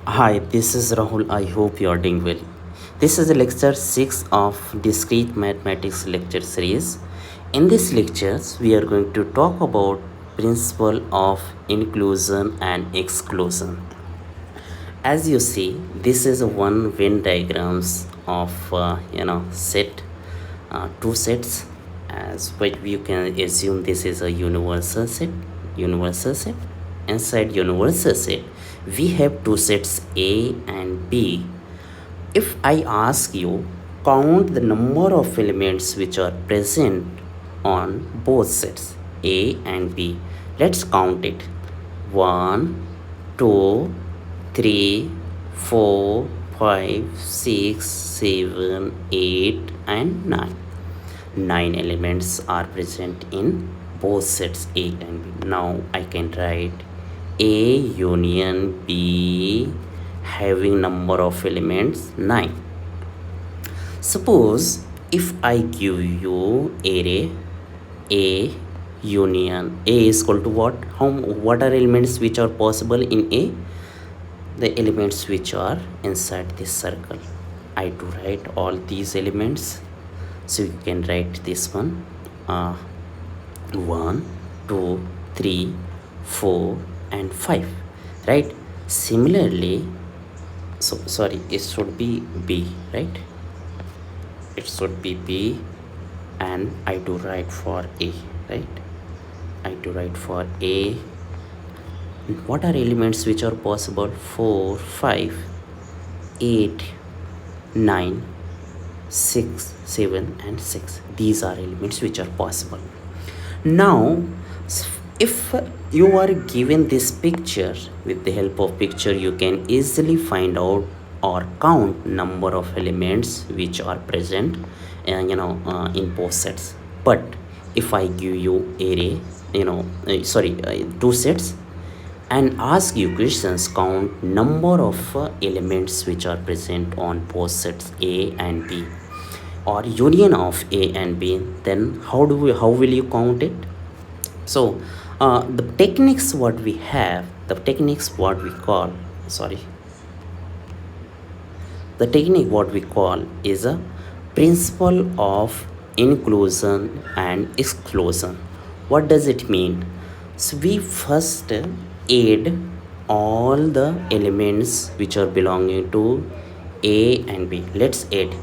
Hi, this is Rahul. I hope you are doing well. This is the lecture 6 of discrete mathematics lecture series. In this lectures, we are going to talk about principle of inclusion and exclusion. As you see, this is a one Venn diagrams of set two sets. As what you can assume, this is a universal set. Universal set. Inside universal set, we have two sets A and B. If I ask you, count the number of elements which are present on both sets A and B. Let's count it. 1, 2, 3, 4, 5, 6, 7, 8 and 9. 9 elements are present in both sets A and B. Now I can write A union B having number of elements 9. Suppose if I give you array A union A is equal to what are elements which are possible in A? The elements which are inside this circle. I do write all these elements, so you can write this one 1 2 3 4 and 5, right? Similarly, so sorry, it should be B, right? It should be B, and I do write for A, right? I do write for A. What are elements which are possible? 4 5 8 9 6 7 and 6. These are elements which are possible. Now if you are given this picture, with the help of picture you can easily find out or count number of elements which are present in both sets. But if I give you array two sets and ask you questions, count number of elements which are present on both sets A and B or union of A and B, then how will you count it? So the techniques what we have, the technique what we call is a principle of inclusion and exclusion. What does it mean? So we first add all the elements which are belonging to A and B. Let's add.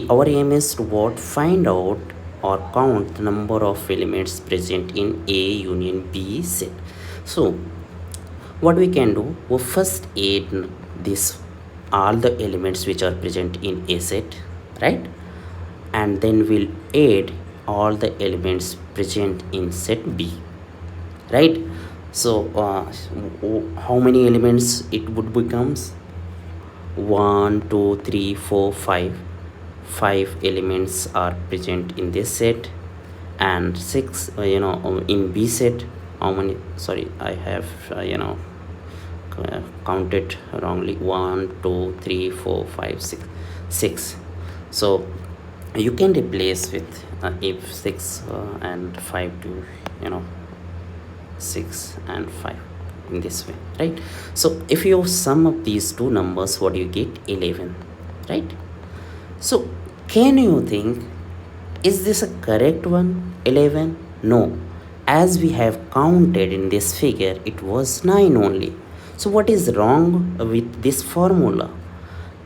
Our aim is to find out or count the number of elements present in A union B set. So what we can do, we first add this all the elements which are present in A set, right? And then we'll add all the elements present in set B, right? So how many elements it would becomes? 1 2 3 4 5. 5 elements are present in this set, and 6 in B set. How many? Sorry, I have counted wrongly. 1 2 3 4 5 6 6. So you can replace with if 6 and 5 to 6 and 5 in this way, right? So if you sum up these two numbers, what do you get? 11, right? So can you think, is this a correct one? 11? No. As we have counted in this figure, it was 9 only. So what is wrong with this formula?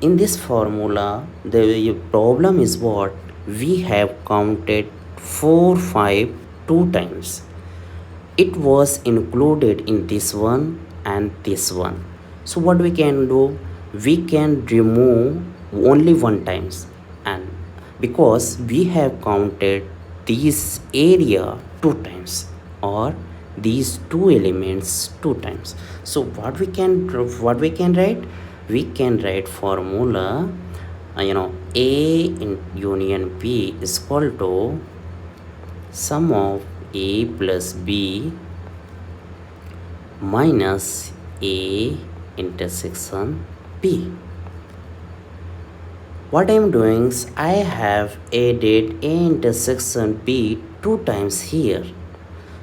In this formula, the problem is what? We have counted 4 5 2 times. It was included in this one and this one. So what we can do? We can remove only one times, and because we have counted this area 2 times or these two elements 2 times. So what we can write? We can write formula A in union B is equal to sum of A plus B minus A intersection B. What I am doing is I have added A intersection B 2 times here.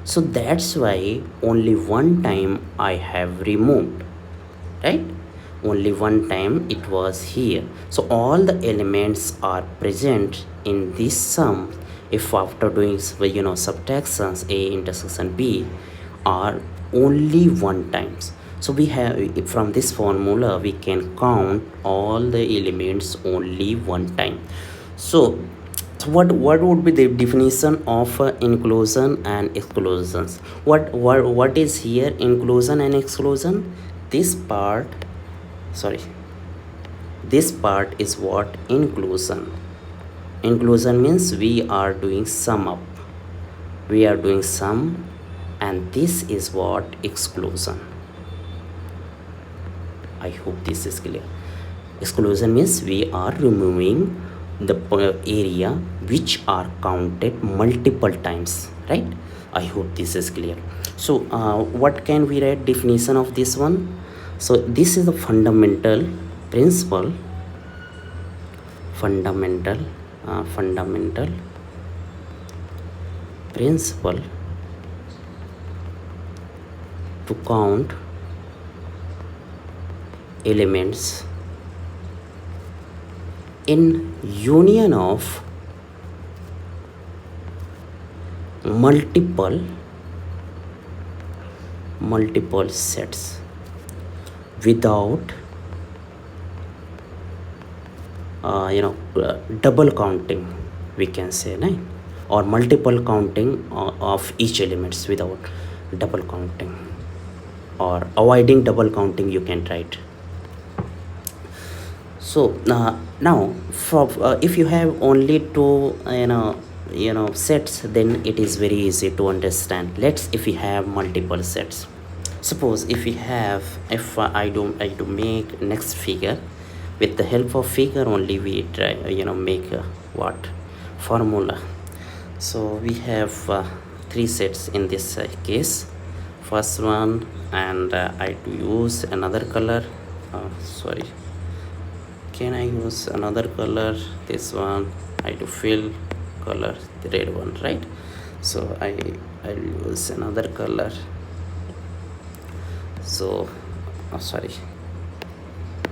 So that's why only one time I have removed, right? only one time it was here. So all the elements are present in this sum if after doing subtractions a intersection b are only one times. So we have, from this formula we can count all the elements only one time. So what would be the definition of inclusion and exclusions? What is here inclusion and exclusion? This part, sorry, this part is what inclusion. Inclusion means we are doing sum up, we are doing sum, and this is what exclusion. I hope this is clear. Exclusion means we are removing the area which are counted multiple times, right? I hope this is clear. So what can we write definition of this one? So this is the fundamental principle, fundamental principle to count elements in union of multiple sets without double counting, we can say, right? Or multiple counting of each elements without double counting, or avoiding double counting, you can write. So now for if you have only two sets, then it is very easy to understand. If we have multiple sets, suppose if we have, if I do make next figure, with the help of figure only we try make what formula. So we have three sets in this case. First one, and I to use another color, sorry, can I use another color? This one I to fill color, the red one, right? So I'll use another color. So sorry,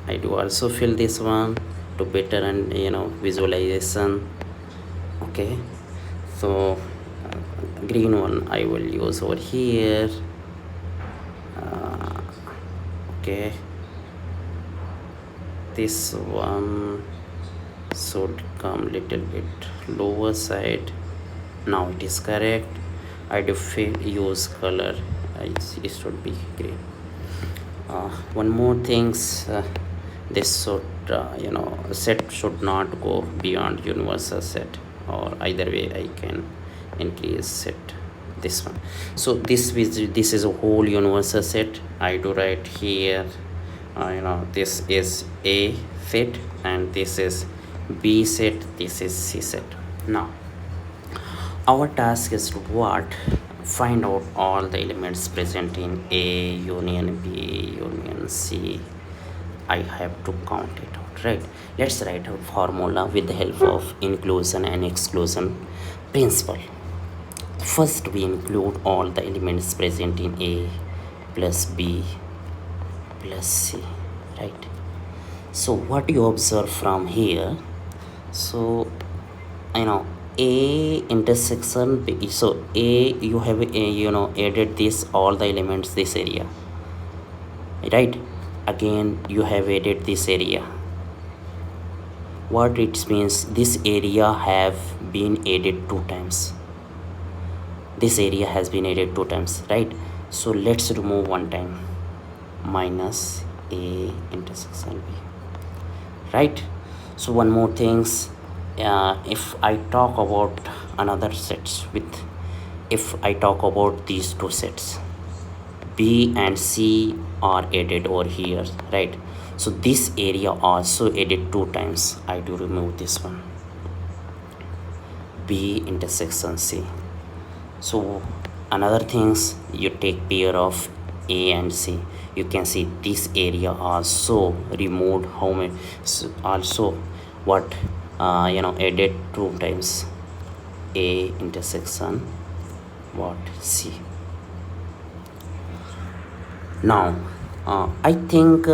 I do also fill this one to better and visualization. Okay, so green one I will use over here. Okay, this one should come little bit lower side. Now it is correct. I do use color, it should be green. One more things, this should set should not go beyond universal set, or either way I can increase set this one. So this is a whole universal set. I do write here this is A set and this is B set, this is C set. Now our task is to what? Find out all the elements present in A union B union C. I have to count it out, right? Let's write a formula with the help of inclusion and exclusion principle. First we include all the elements present in A plus B plus C, right? So what you observe from here, so A intersection B, so A you have added this all the elements this area, right? Again you have added this area. What it means, this area have been added two times. This area has been added two times, right? So let's remove one time, minus A intersection B, right? So one more things, if I talk about another sets if I talk about these two sets, B and C are added over here, right? So this area also added two times. I do remove this one, B intersection C. So another things, you take pair of A and C, you can see this area also removed. How many? So also what added two times, A intersection what C. Now I think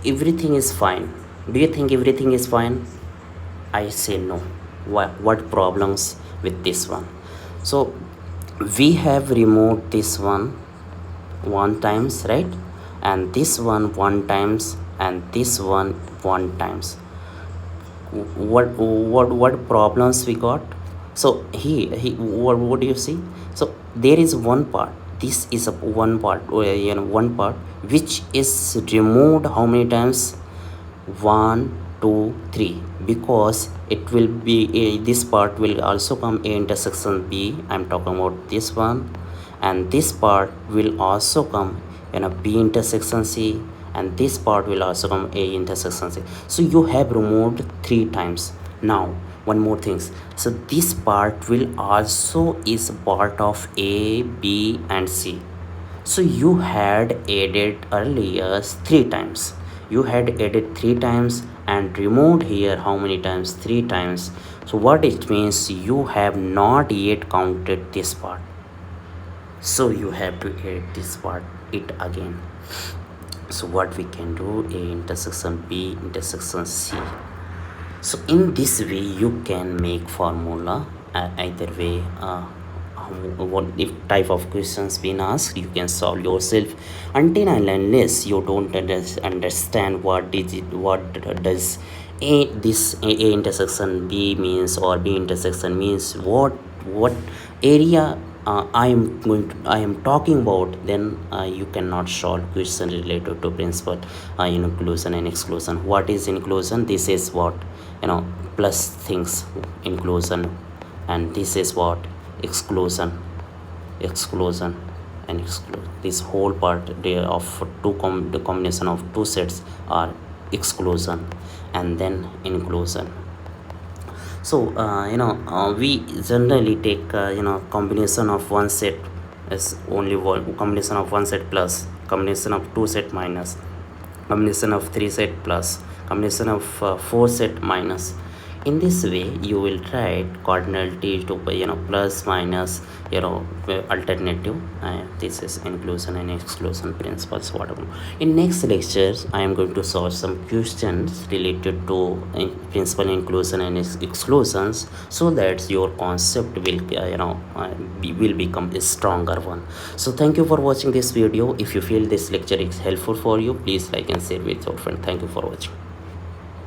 everything is fine. Do you think everything is fine? I say no. What problems with this one? So we have removed this one times, right? And this one times, and this one times. What problems we got? So he what do you see? So there is one part, this is a one part, one part which is removed how many times? 1 2 3, because it will be this part will also come a intersection B. I'm talking about this one. And this part will also come B intersection C, and this part will also come A intersection C. So you have removed 3 times. Now one more things, so this part will also is part of A, B and C. So you had added earlier 3 times. You had added 3 times and removed here how many times? 3 times. So what it means, you have not yet counted this part. So you have to add this part it again. So what we can do, A intersection B intersection C. So in this way you can make formula. Either way, what if type of questions been asked, you can solve yourself. Until and unless you don't understand what does A intersection B means, or B intersection means, what area I am talking about, then you cannot solve question related to principle inclusion and exclusion. What is inclusion? This is what, plus things, inclusion. And this is what? Exclusion and exclude. This whole part there of the combination of two sets are exclusion and then inclusion. So we generally take combination of one set as only one, combination of one set plus, combination of two set minus, combination of three set plus, combination of four set minus. In this way you will write cardinality to plus minus alternative. This is inclusion and exclusion principles, whatever. In next lectures I am going to solve some questions related to principle inclusion and exclusions, so that your concept will will become a stronger one. So thank you for watching this video. If you feel this lecture is helpful for you, please like and share with your friend. Thank you for watching.